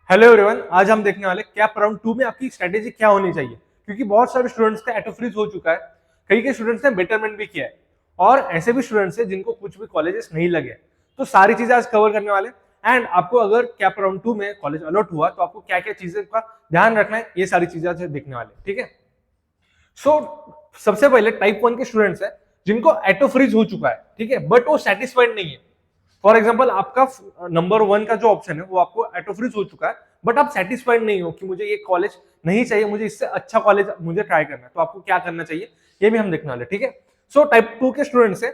Hello everyone, आज हम देखने वाले कैप राउंड 2 में आपकी स्ट्रेटेजी क्या होनी चाहिए, क्योंकि बहुत सारे स्टूडेंट्स का ऑटो फ्रीज हो चुका है। कई के स्टूडेंट्स ने बेटरमेंट भी किया है और ऐसे भी स्टूडेंट्स हैं जिनको कुछ भी कॉलेजेस नहीं लगे। तो सारी चीजें आज कवर करने वाले। एंड आपको अगर कैप राउंड 2 में कॉलेज अलॉट हुआ तो आपको क्या क्या चीजें का ध्यान रखना है, ये सारी चीजें आज देखने वाले। ठीक है। सबसे पहले टाइप 1 के स्टूडेंट्स है जिनको ऑटो फ्रीज हो चुका है, ठीक है, बट वो सेटिस्फाइड नहीं है। फॉर एग्जाम्पल, आपका नंबर 1 का जो ऑप्शन है वो आपको ऑटो फ्रीज हो चुका है, बट आप सेटिस्फाइड नहीं हो कि मुझे ये कॉलेज नहीं चाहिए, मुझे इससे अच्छा कॉलेज मुझे ट्राई करना है। तो आपको क्या करना चाहिए ये भी हम देखने वाले। ठीक है। टाइप 2 के स्टूडेंट्स है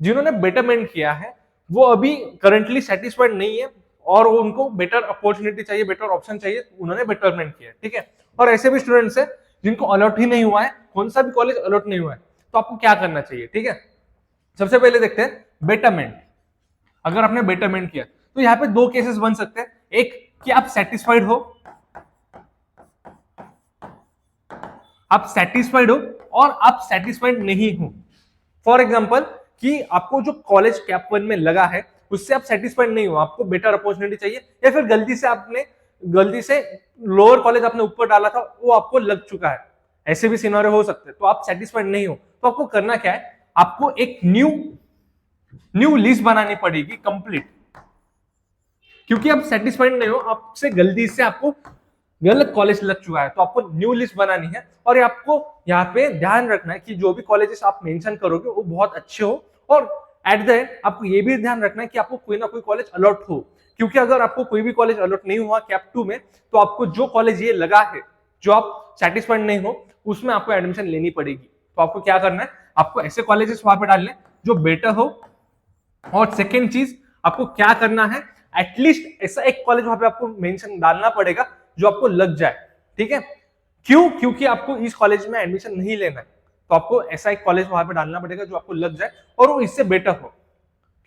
जिन्होंने बेटरमेंट किया है, वो अभी करंटली सेटिस्फाइड नहीं है और उनको बेटर अपॉर्चुनिटी चाहिए, बेटर ऑप्शन चाहिए, उन्होंने बेटरमेंट किया है। ठीक है। और ऐसे भी स्टूडेंट्स है जिनको अलॉट ही नहीं हुआ है, कौन सा भी कॉलेज अलॉट नहीं हुआ है, तो आपको क्या करना चाहिए। ठीक है। सबसे पहले देखते हैं बेटरमेंट। अगर आपने बेटरमेंट किया तो यहाँ पे दो केसेस बन सकते हैं। एक कि आप सेटिस्फाइड हो, और आप सेटिस्फाइड नहीं हो। फॉर एग्जाम्पल कि आपको जो कॉलेज कैप 1 में लगा है उससे आप सेटिस्फाइड नहीं हो, आपको बेटर अपॉर्चुनिटी चाहिए, या फिर गलती से लोअर कॉलेज आपने ऊपर डाला था वो आपको लग चुका है। ऐसे भी सिनारियो हो सकते हैं। तो आप सेटिस्फाइड नहीं हो तो आपको करना क्या है, आपको एक न्यू लिस्ट बनानी पड़ेगी कंप्लीट, क्योंकि आप सेटिस्फाइड नहीं हो, आपसे गलती से आपको गलत कॉलेज लग चुका है। तो आपको न्यू लिस्ट बनानी है और आपको यहाँ पे ध्यान रखना है कि जो भी कॉलेजेस आप मेंशन करोगे वो बहुत अच्छे हो, और एट द एंड आपको ये भी ध्यान रखना है कि आपको कोई ना कोई कॉलेज अलॉट हो, क्योंकि अगर आपको कोई भी कॉलेज अलॉट नहीं हुआ कैप 2 में तो आपको जो कॉलेज ये लगा है जो आप सेटिस्फाइड नहीं हो उसमें आपको एडमिशन लेनी पड़ेगी। तो आपको क्या करना है, आपको ऐसे कॉलेजेस वहां पे डालने जो बेटर हो। और सेकेंड चीज, आपको क्या करना है, एटलीस्ट ऐसा एक कॉलेज वहां पे आपको मेंशन डालना पड़ेगा जो आपको लग जाए। ठीक है। क्यों? क्योंकि आपको इस कॉलेज में एडमिशन नहीं लेना है, तो आपको ऐसा एक कॉलेज वहां पे डालना पड़ेगा जो आपको लग जाए और वो इससे बेटर हो।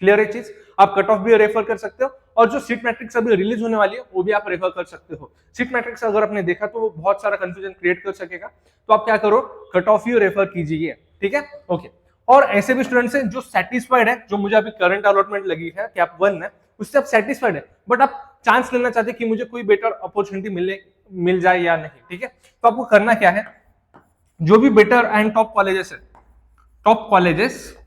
क्लियर है चीज? आप कट ऑफ भी रेफर कर सकते हो और जो सीट मैट्रिक्स अभी रिलीज होने वाली है वो भी आप रेफर कर सकते हो। सीट मैट्रिक्स अगर आपने देखा तो वो बहुत सारा कंफ्यूजन क्रिएट कर सकेगा, तो आप क्या करो, कट ऑफ ही रेफर कीजिए। ठीक है। ओके। और ऐसे भी स्टूडेंट्स हैं जो सेटिस्फाइड है, जो मुझे अभी करंट अलॉटमेंट लगी है कैप 1 में, उससे आप सेटिस्फाइड है, बट आप चांस लेना चाहते कि मुझे कोई बेटर अपॉर्चुनिटी मिल जाए या नहीं। ठीक है। तो आपको करना क्या है, जो भी बेटर एंड टॉप कॉलेजेस है, टॉप कॉलेजेस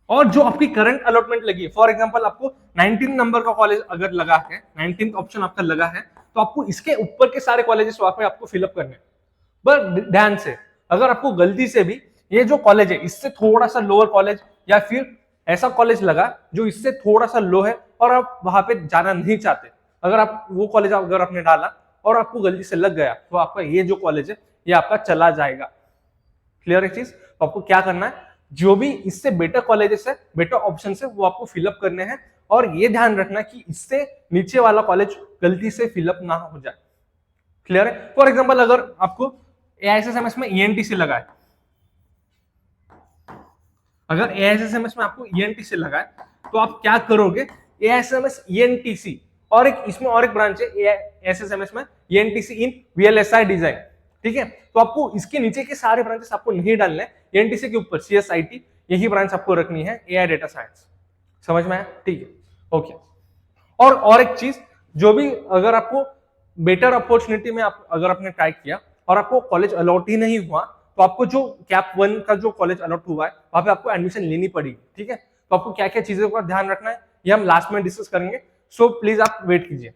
और जो आपकी करंट अलॉटमेंट लगी है, फॉर एग्जांपल आपको 19 नंबर का कॉलेज अगर लगा है, 19 ऑप्शन आपका लगा है, तो आपको इसके ऊपर के सारे कॉलेजेस वहां पे आपको फिलअप करने। पर ध्यान से, अगर आपको गलती से भी ये जो कॉलेज है इससे थोड़ा सा लोअर कॉलेज या फिर ऐसा कॉलेज लगा जो इससे थोड़ा सा लो है और आप वहां पे जाना नहीं चाहते, अगर आप वो कॉलेज अगर आपने डाला और आपको गलती से लग गया, तो आपका ये जो कॉलेज है ये आपका चला जाएगा। क्लियर है चीज? तो आपको क्या करना है, जो भी इससे बेटर कॉलेजेस है, बेटर ऑप्शन है, वो आपको फिलअप करने हैं, और ये ध्यान रखना कि इससे नीचे वाला कॉलेज गलती से फिलअप ना हो जाए। क्लियर है? फॉर एग्जाम्पल, अगर आपको एआईएसएमएस में ईएनटीसी लगा है, अगर एआईएसएमएस में आपको ईएनटीसी लगा है तो आप क्या करोगे, एआईएसएमएस ईएनटीसी और एक इसमें और एक ब्रांच है एआईएसएमएस में ईएनटीसी इन वीएलएसआई डिजाइन। ठीक है। तो आपको इसके नीचे के सारे ब्रांचेस आपको नहीं डालने, ईएनटीसी के ऊपर सीएसआईटी यही ब्रांच आपको रखनी है, एआई डेटा साइंस। समझ में आया? ठीक है। ओके। और एक चीज, जो भी अगर आपको बेटर अपॉर्चुनिटी में अगर आपने ट्राई किया और आपको कॉलेज अलॉट ही नहीं हुआ, तो आपको जो कैप 1 का जो कॉलेज अलॉट हुआ है वहां पे आपको एडमिशन लेनी पड़ेगी। ठीक है। तो आपको क्या क्या चीजों का ध्यान रखना है ये हम लास्ट में डिस्कस करेंगे, सो प्लीज आप वेट कीजिए।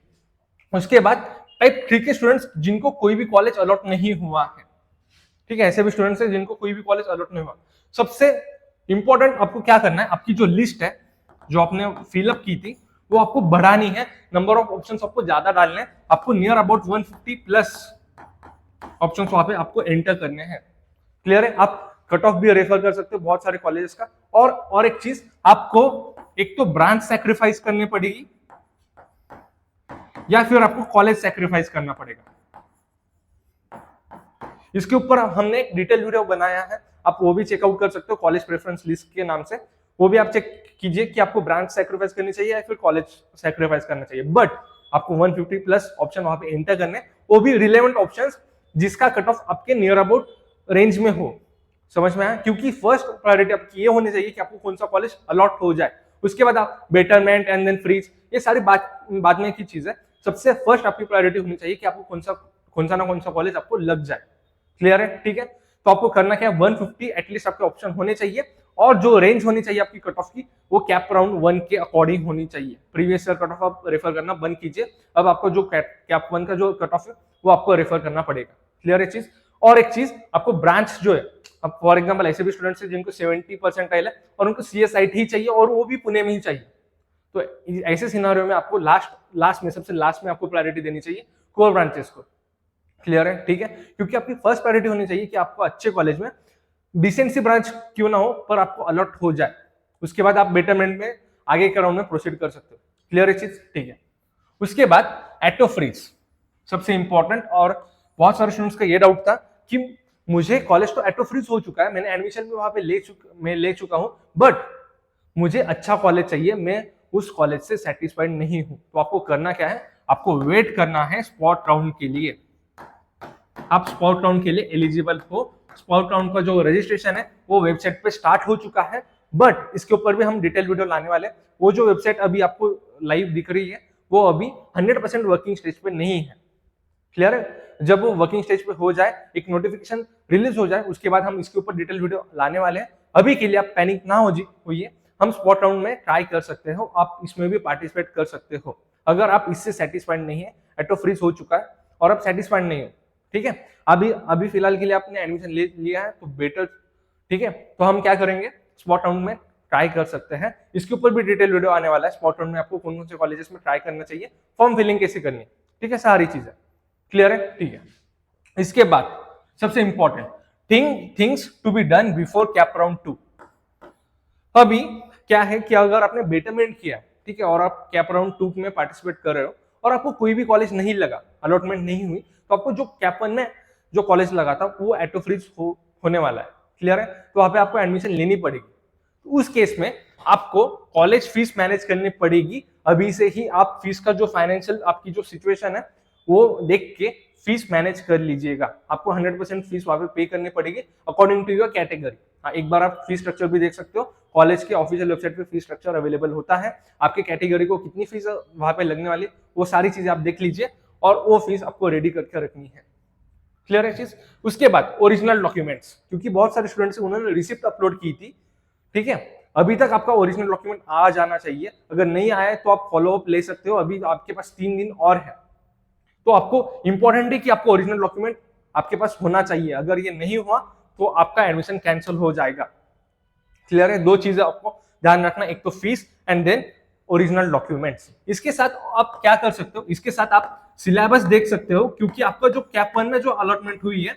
उसके बाद टाइप 3 के स्टूडेंट्स जिनको कोई भी कॉलेज अलॉट नहीं हुआ है, ठीक है, ऐसे भी स्टूडेंट्स हैं जिनको कोई भी कॉलेज अलॉट नहीं हुआ, सबसे इंपॉर्टेंट आपको क्या करना है, आपकी जो लिस्ट है जो आपने फिलअप की थी वो आपको बढ़ानी है, नंबर ऑफ ऑप्शंस आपको ज्यादा डालने हैं, आपको नियर अबाउट 150 प्लस ऑप्शंस वहां पे आपको एंटर करने हैं। क्लियर है? आप कट ऑफ भी रेफर कर सकते हो बहुत सारे कॉलेजेस का। और एक चीज, आपको एक तो ब्रांच सैक्रिफाइस करनी पड़ेगी या फिर आपको कॉलेज सैक्रिफाइस करना पड़ेगा। इसके ऊपर हमने एक डिटेल वीडियो बनाया है, आप वो भी चेकआउट कर सकते हो, कॉलेज प्रेफरेंस लिस्ट के नाम से। वो भी आप चेक कीजिए कि आपको ब्रांच सैक्रिफाइस करनी चाहिए या फिर कॉलेज सैक्रिफाइस करना चाहिए, बट आपको 150 प्लस ऑप्शन वहां पे एंटर करने, वो भी रिलेवेंट ऑप्शंस जिसका कट ऑफ आपके नियर अबाउट रेंज में हो। समझ में आया? क्योंकि फर्स्ट प्रायोरिटी आपकी ये होनी चाहिए कि आपको कौन सा कॉलेज अलॉट हो जाए, उसके बाद आप बेटरमेंट एंड देन फ्रीज, ये सारी बाद में की चीज है। सबसे फर्स्ट आपकी प्रायोरिटी होनी चाहिए कि आपको कौन सा कॉलेज आपको लग जाए। क्लियर है, ठीक है। तो आपको करना क्या है, 150 एटलीस्ट आपके ऑप्शन होने चाहिए, और जो रेंज होनी चाहिए आपकी कट ऑफ की वो कैप राउंड 1 के अकॉर्डिंग होनी चाहिए। प्रीवियस ईयर कट ऑफ आप रेफर करना बंद कीजिए, अब आपको जो कैप 1 का जो कट ऑफ है वो आपको रेफर करना पड़ेगा। क्लियर है चीज। और एक चीज, आपको ब्रांच जो है, अब फॉर एग्जाम्पल ऐसे भी स्टूडेंट्स हैं जिनको 70 परसेंटाइल है और उनको CSIT ही चाहिए और वो भी पुणे में ही चाहिए, तो ऐसे सिनारियो में आपको सबसे लास्ट में आपको प्रायोरिटी देनी चाहिए कोर ब्रांचेस को। क्लियर है, ठीक है। क्योंकि आपकी फर्स्ट प्रायोरिटी होनी चाहिए कि आपको अच्छे कॉलेज में डिसेंट सी ब्रांच क्यों ना हो पर आपको अलॉट हो जाए, उसके बाद आप बेटरमेंट में आगे के राउंड में प्रोसीड कर सकते हो। क्लियर है चीज, ठीक है। उसके बाद एटो फ्रीज सबसे इंपॉर्टेंट, और बहुत सारे स्टूडेंट्स का ये डाउट था कि मुझे कॉलेज तो एटो फ्रीज हो चुका है, मैंने एडमिशन भी वहां पे ले चुका हूं, बट मुझे अच्छा कॉलेज चाहिए, मैं उस कॉलेज से सेटिस्फाइड नहीं हूं। तो आपको करना क्या है, आपको वेट करना है स्पॉट राउंड के लिए। आप स्पॉट राउंड के लिए एलिजिबल हो। स्पॉट राउंड का जो रजिस्ट्रेशन है वो वेबसाइट पे स्टार्ट हो चुका है, बट इसके ऊपर भी हम डिटेल वीडियो लाने वाले हैं। वो जो वेबसाइट अभी आपको लाइव दिख रही है वो अभी 100% वर्किंग स्टेज पे नहीं है। क्लियर है, जब वो वर्किंग स्टेज पे हो जाए, एक नोटिफिकेशन रिलीज हो जाए, उसके बाद हम इसके ऊपर डिटेल वीडियो लाने वाले हैं। अभी के लिए आप पैनिक ना होइए, हम स्पॉट राउंड में ट्राई कर सकते हो, आप इसमें भी पार्टिसिपेट कर सकते हो। अगर आप इससे सेटिस्फाइड नहीं है, एटो फ्रीज हो चुका है और आप सेटिस्फाइड नहीं हो, ठीक है, अभी फिलहाल के लिए आपने एडमिशन ले लिया है तो बेटर, ठीक है, तो हम क्या करेंगे, स्पॉट राउंड में ट्राई कर सकते हैं। इसके ऊपर भी डिटेल वीडियो आने वाला है, स्पॉट राउंड में आपको कौन कौन से कॉलेजेस में ट्राई करना चाहिए, फॉर्म फिलिंग कैसे करनी है, ठीक है, सारी चीजें क्लियर है, ठीक है। इसके बाद सबसे important things to be done before CAP round 2। अभी क्या है कि अगर आपने बेटरमेंट किया, ठीक है, और आप कैप राउंड 2 में पार्टिसिपेट कर रहे हो और आपको कोई भी कॉलेज नहीं लगा, अलॉटमेंट नहीं हुई, तो आपको जो कैप 1 में जो कॉलेज लगा था वो एटो फ्रीज होने वाला है। क्लियर है, तो वहां पे आपको एडमिशन लेनी पड़ेगी। तो उस केस में आपको कॉलेज फीस मैनेज करनी पड़ेगी। अभी से ही आप फीस का जो फाइनेंशियल आपकी जो सिचुएशन है वो देख के फीस मैनेज कर लीजिएगा। आपको 100% फीस वहां पे पे करनी पड़ेगी अकॉर्डिंग टू योर कैटेगरी। हाँ, एक बार आप फीस स्ट्रक्चर भी देख सकते हो, कॉलेज के ऑफिशियल वेबसाइट पे फीस स्ट्रक्चर अवेलेबल होता है। आपके कैटेगरी को कितनी फीस वहां पे लगने वाली, वो सारी चीजें आप देख लीजिए और वो फीस आपको रेडी करके रखनी है। क्लियर है चीज। उसके बाद ओरिजिनल डॉक्यूमेंट्स, क्योंकि बहुत सारे स्टूडेंट्स उन्होंने रिसिप्ट अपलोड की थी, ठीक है, अभी तक आपका ओरिजिनल डॉक्यूमेंट आ जाना चाहिए। अगर नहीं आया तो आप फॉलो अप ले सकते हो, अभी आपके पास 3 दिन और है। तो आपको इंपॉर्टेंट है कि आपको ओरिजिनल डॉक्यूमेंट आपके पास होना चाहिए। अगर ये नहीं हुआ तो आपका एडमिशन कैंसिल हो जाएगा। क्लियर है, 2 चीजें आपको ध्यान रखना, एक तो fees and then original documents. इसके साथ आप क्या कर सकते हो, इसके साथ आप सिलेबस देख सकते हो, क्योंकि आपका जो कैप 1 में जो अलॉटमेंट हुई है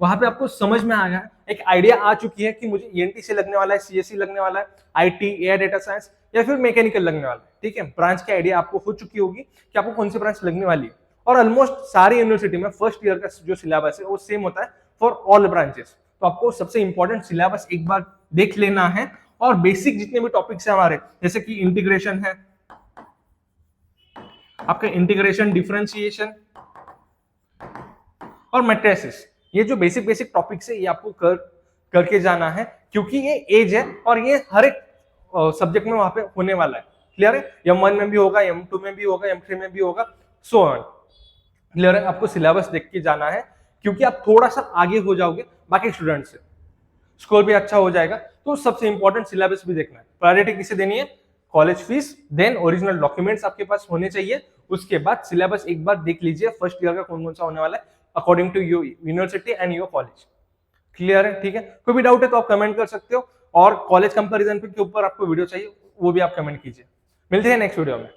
वहां पे आपको समझ में आ गया है, एक आइडिया आ चुकी है कि मुझे ENT से लगने वाला है, CSE लगने वाला है, IT, AI डेटा साइंस या फिर मैकेनिकल लगने वाला है, ठीक है। ब्रांच की आइडिया आपको हो चुकी होगी कि आपको कौन सी ब्रांच लगने वाली है, और ऑलमोस्ट सारी यूनिवर्सिटी में फर्स्ट ईयर का जो सिलेबस है वो सेम होता है फॉर ऑल ब्रांचेस। तो आपको सबसे इंपॉर्टेंट सिलेबस एक बार देख लेना है, और बेसिक जितने भी टॉपिक्स है हमारे, जैसे कि इंटीग्रेशन है, आपका इंटीग्रेशन, डिफरेंशिएशन और मैट्रिसेस, ये जो बेसिक टॉपिक्स है ये आपको करके जाना है, क्योंकि ये एज है और ये हर एक सब्जेक्ट में वहां पे होने वाला है। क्लियर है, M1 में भी होगा, M2 में भी होगा, M3 में भी होगा, सो ऑन। क्लियर है, आपको सिलेबस देख के जाना है, क्योंकि आप थोड़ा सा आगे हो जाओगे बाकी स्टूडेंट से, स्कोर भी अच्छा हो जाएगा। तो सबसे इंपॉर्टेंट सिलेबस भी देखना है। प्रायोरिटी किसे देनी है, college fees, then original documents आपके पास होने चाहिए। उसके बाद सिलेबस एक बार देख लीजिए फर्स्ट ईयर का कौन कौन सा होने वाला है according to your university and your college. Clear है, ठीक है। कोई भी डाउट है तो आप कमेंट कर सकते हो, और कॉलेज कंपैरिजन के ऊपर आपको वीडियो चाहिए वो भी आप कमेंट कीजिए। मिलते हैं नेक्स्ट वीडियो में।